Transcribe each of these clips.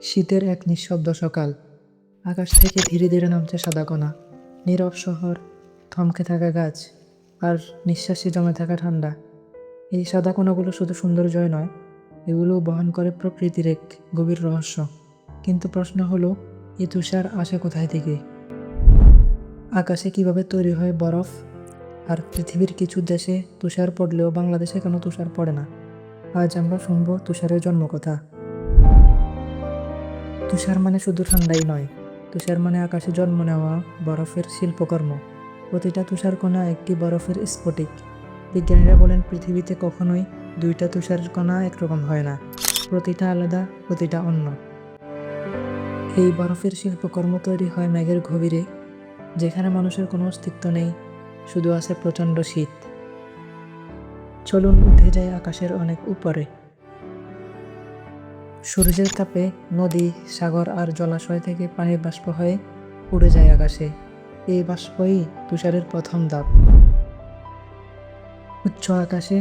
শীতের এক নিঃশব্দ সকাল। আকাশ থেকে ধীরে ধীরে নামছে সাদা কণা। নীরব শহর, থমকে থাকা গাছ, আর নিঃশ্বাসে জমে থাকা ঠান্ডা। এই সাদা কণাগুলো শুধু সৌন্দর্যই নয়, এগুলো বহন করে প্রকৃতির এক গভীর রহস্য। কিন্তু প্রশ্ন হলো, এই তুষার আসে কোথায় থেকে? আকাশে কিভাবে তৈরি হয় বরফ? আর পৃথিবীর কিছু দেশে তুষার পড়লেও বাংলাদেশে কেন তুষার পড়ে না? আজ আমরা শুনবো তুষারের জন্মকথা। তুষার মানে শুধু ঠান্ডাই নয়, তুষার মানে আকাশে জন্ম নেওয়া বরফের শিল্পকর্ম। প্রতিটা তুষারকণা একটি বরফের স্ফটিক। বিজ্ঞানীরা বলেন পৃথিবীতে কখনোই দুইটা তুষার কণা একরকম হয় না, প্রতিটা আলাদা, প্রতিটা অন্য। এই বরফের শিল্পকর্ম তৈরি হয় মেঘের গভীরে, যেখানে মানুষের কোনো অস্তিত্ব নেই, শুধু আছে প্রচণ্ড শীত। চলুন উঠে যায় আকাশের অনেক উপরে। সূর্যের তাপে নদী, সাগর আর জলাশয় থেকে পানির বাষ্প হয়ে উড়ে যায় আকাশে। এই বাষ্পই তুষারের প্রথম ধাপ। উচ্চ আকাশে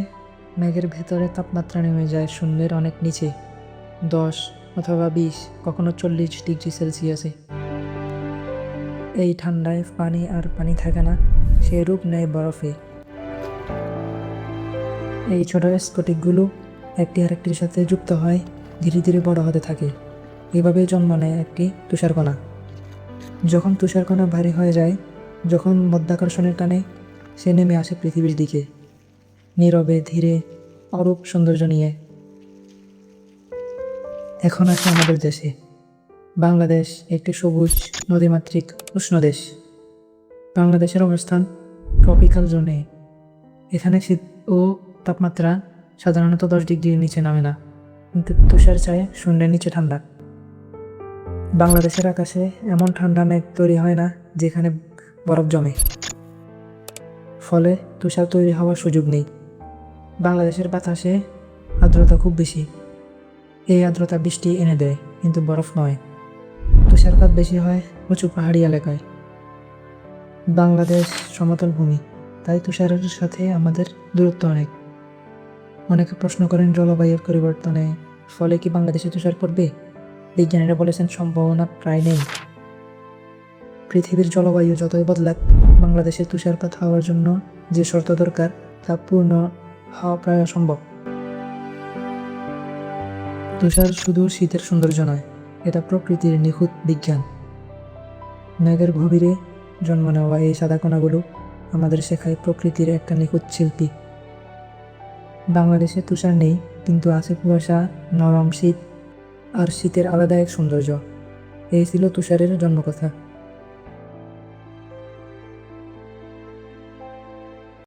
মেঘের ভেতরে তাপমাত্রা নেমে যায় শূন্যের অনেক নিচে, 10 অথবা 20, কখনো 40 ডিগ্রি সেলসিয়াসে। এই ঠান্ডায় পানি আর পানি থাকে না, সে রূপ নেয় বরফে। এই ছোট স্ফটিকগুলো একটি আরেকটির সাথে যুক্ত হয়, ধীরে ধীরে বড় হতে থাকে। এভাবেই জন্ম নেয় একটি তুষারকণা। যখন তুষারকণা ভারী হয়ে যায়, যখন মধ্যাকর্ষণের টানে, সে নেমে আসে পৃথিবীর দিকে, নীরবে, ধীরে, অরূপ সৌন্দর্য নিয়ে। এখন আসে আমাদের দেশে। বাংলাদেশ একটি সবুজ নদীমাতৃক উষ্ণ দেশ। বাংলাদেশের অবস্থান ট্রপিক্যাল জোনে। এখানে শীত ও তাপমাত্রা সাধারণত 10 ডিগ্রির নিচে নামে না, কিন্তু তুষার ছায় শূন্যের নিচে ঠান্ডা। বাংলাদেশের আকাশে এমন ঠান্ডা মেঘ তৈরি হয় না যেখানে বরফ জমে, ফলে তুষার তৈরি হওয়ার সুযোগ নেই। বাংলাদেশের বাতাসে আর্দ্রতা খুব বেশি। এই আর্দ্রতা বৃষ্টি এনে দেয়, কিন্তু বরফ নয়। তুষারপাত বেশি হয় উঁচু পাহাড়ি এলাকায়। বাংলাদেশ সমতল ভূমি, তাই তুষারের সাথে আমাদের দূরত্ব অনেক। অনেকে প্রশ্ন করেন জলবায়ুর পরিবর্তনে ফলে কি বাংলাদেশে তুষার পড়বে? বিজ্ঞানীরা বলেছেন সম্ভাবনা প্রায় নেই। পৃথিবীর জলবায়ু যতই বদলাক, বাংলাদেশে তুষারপাত হওয়ার জন্য যে শর্ত দরকার তা পূর্ণ হওয়া প্রায় অসম্ভব। তুষার শুধু শীতের সৌন্দর্য নয়, এটা প্রকৃতির নিখুঁত বিজ্ঞান। মেঘের গভীরে জন্ম নেওয়া এই সাদা কণাগুলো আমাদের শেখায় প্রকৃতির একটা নিখুঁত শিল্পী। বাংলাদেশে তুষার নেই, কিন্তু আছে কুয়াশা, নরম শীত আর শীতের আলাদা এক সৌন্দর্য। এই ছিল তুষারের জন্মকথা।